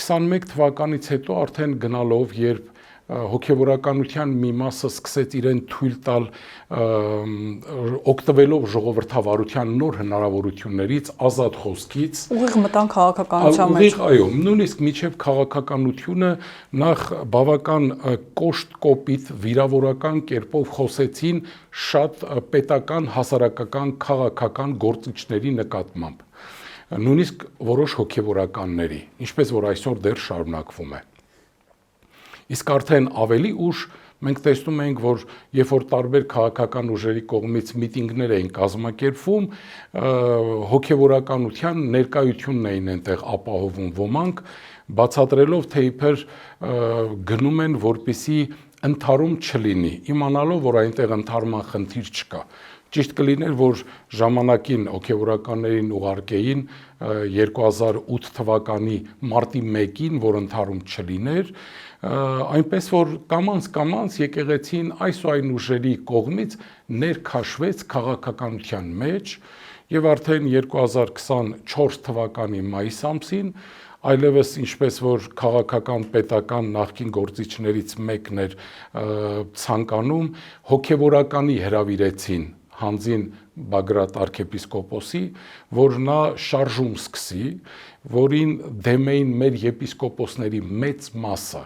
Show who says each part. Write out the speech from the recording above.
Speaker 1: 21 թվականից հետո արդեն գնալով, երբ հոգևորականության մի մասը սկսեց իրեն թույլ տալ օգտվելով ժողովրդավարության նոր հնարավորություններից, ազատ խոսքից,
Speaker 2: ուղիղ մտան քաղաքականության մեջ։
Speaker 1: Այո, նույնիսկ միջև քաղաքականությունը նախ բավական կոշտ կոպիտ վիրավորական կերպով խոսեցին շատ պետական, հասարակական, քաղաքական գործիչների նկատմամբ, նույնիսկ որոշ հոգևորականների, ինչպես որ այսօր դեռ շարունակվում է։ Իսկ արդեն ավելի ուշ մենք տեսնում ենք, որ երբ որ տարբեր քաղաքական ուժերի կողմից միտինգներ էին կազմակերպվում, հոգևորականության ներկայությունն էին այնտեղ ապահովում ոմանք, բացատրելով, թե իբր գնում են, որպեսզի ընդհարում չլինի, իմանալով, որ այնտեղ ընդհարման խնդիր չկա։ Ճիշտ կլիներ, որ ժամանակին հոգևորականներին ուղարկեին 2008 թվականի մարտի 1-ին, որ ընդհարում չլիներ, այնպես որ կամաց եկեղեցին այս ու այն ուժերի կողմից ներքաշվեց քաղաքականության մեջ եւ արդեն 2024 թվականի մայիս ամսին այլևս ինչպես որ քաղաքական պետական նախկին գործիչներից մեկն էր ցանկանում հոգևորականի հրավիրեցին հանձին Բագրատ arczepiskopos-ի, որ նա շարժում սկսի, որին դեմ էին մեր եպիսկոպոսների մեծ մասը,